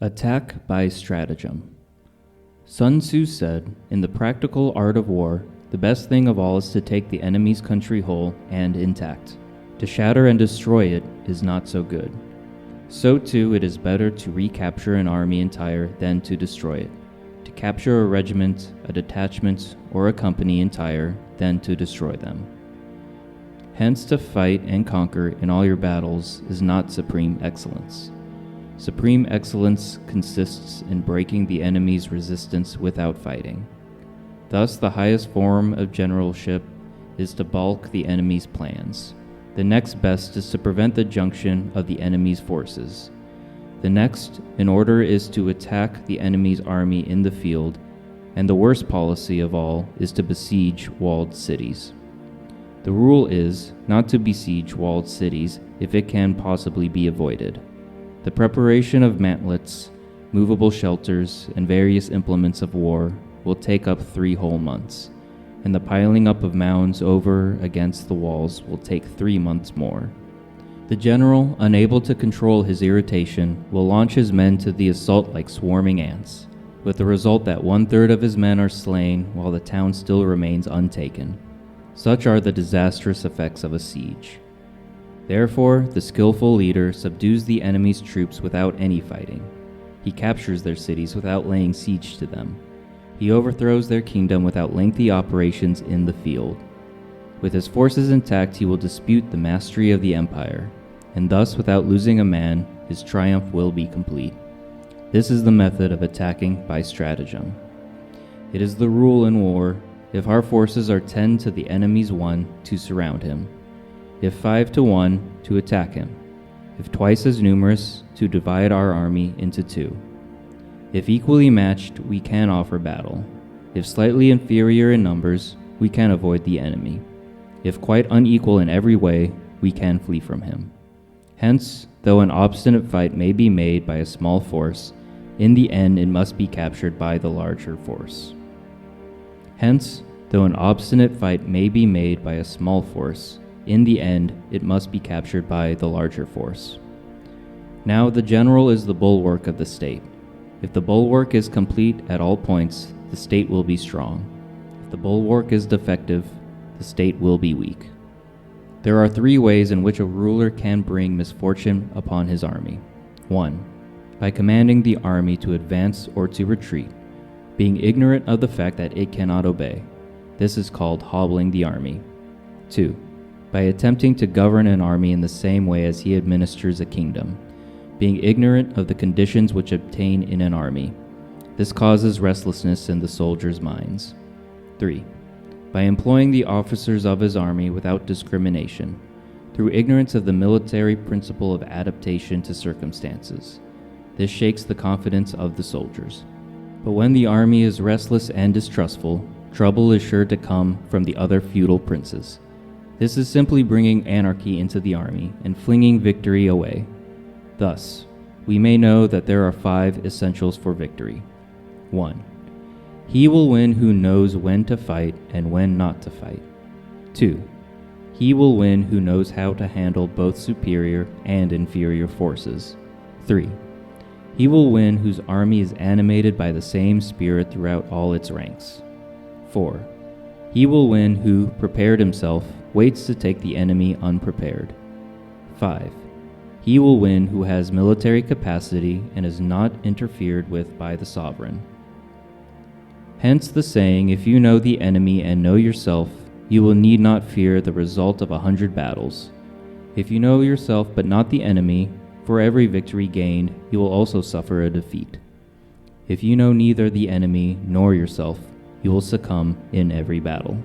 Attack by Stratagem. Sun Tzu said, "In the practical art of war, the best thing of all is to take the enemy's country whole and intact. To shatter and destroy it is not so good. So too it is better to recapture an army entire than to destroy it. To capture a regiment, a detachment, or a company entire than to destroy them. Hence to fight and conquer in all your battles is not supreme excellence. Supreme excellence consists in breaking the enemy's resistance without fighting. Thus, the highest form of generalship is to balk the enemy's plans. The next best is to prevent the junction of the enemy's forces. The next in order is to attack the enemy's army in the field, and the worst policy of all is to besiege walled cities. The rule is not to besiege walled cities if it can possibly be avoided. The preparation of mantlets, movable shelters, and various implements of war will take up 3 whole months, and the piling up of mounds over against the walls will take 3 months more. The general, unable to control his irritation, will launch his men to the assault like swarming ants, with the result that 1/3 of his men are slain while the town still remains untaken. Such are the disastrous effects of a siege. Therefore, the skillful leader subdues the enemy's troops without any fighting. He captures their cities without laying siege to them. He overthrows their kingdom without lengthy operations in the field. With his forces intact, he will dispute the mastery of the empire, and thus, without losing a man, his triumph will be complete. This is the method of attacking by stratagem. It is the rule in war, if our forces are 10 to the enemy's 1, to surround him. If 5 to 1, to attack him. If twice as numerous, to divide our army into 2. If equally matched, we can offer battle. If slightly inferior in numbers, we can avoid the enemy. If quite unequal in every way, we can flee from him. Hence, though an obstinate fight may be made by a small force, in the end it must be captured by the larger force. Hence, though an obstinate fight may be made by a small force, in the end, it must be captured by the larger force. Now, the general is the bulwark of the state. If the bulwark is complete at all points, the state will be strong. If the bulwark is defective, the state will be weak. There are 3 ways in which a ruler can bring misfortune upon his army. 1. By commanding the army to advance or to retreat, being ignorant of the fact that it cannot obey. This is called hobbling the army. 2. By attempting to govern an army in the same way as he administers a kingdom, being ignorant of the conditions which obtain in an army. This causes restlessness in the soldiers' minds. 3. By employing the officers of his army without discrimination, through ignorance of the military principle of adaptation to circumstances. This shakes the confidence of the soldiers. But when the army is restless and distrustful, trouble is sure to come from the other feudal princes. This is simply bringing anarchy into the army and flinging victory away. Thus, we may know that there are 5 essentials for victory. 1. He will win who knows when to fight and when not to fight. 2. He will win who knows how to handle both superior and inferior forces. 3. He will win whose army is animated by the same spirit throughout all its ranks. 4. He will win who, prepared himself, waits to take the enemy unprepared. 5. He will win who has military capacity and is not interfered with by the sovereign. Hence the saying, if you know the enemy and know yourself, you will need not fear the result of 100 battles. If you know yourself but not the enemy, for every victory gained, you will also suffer a defeat. If you know neither the enemy nor yourself, you will succumb in every battle.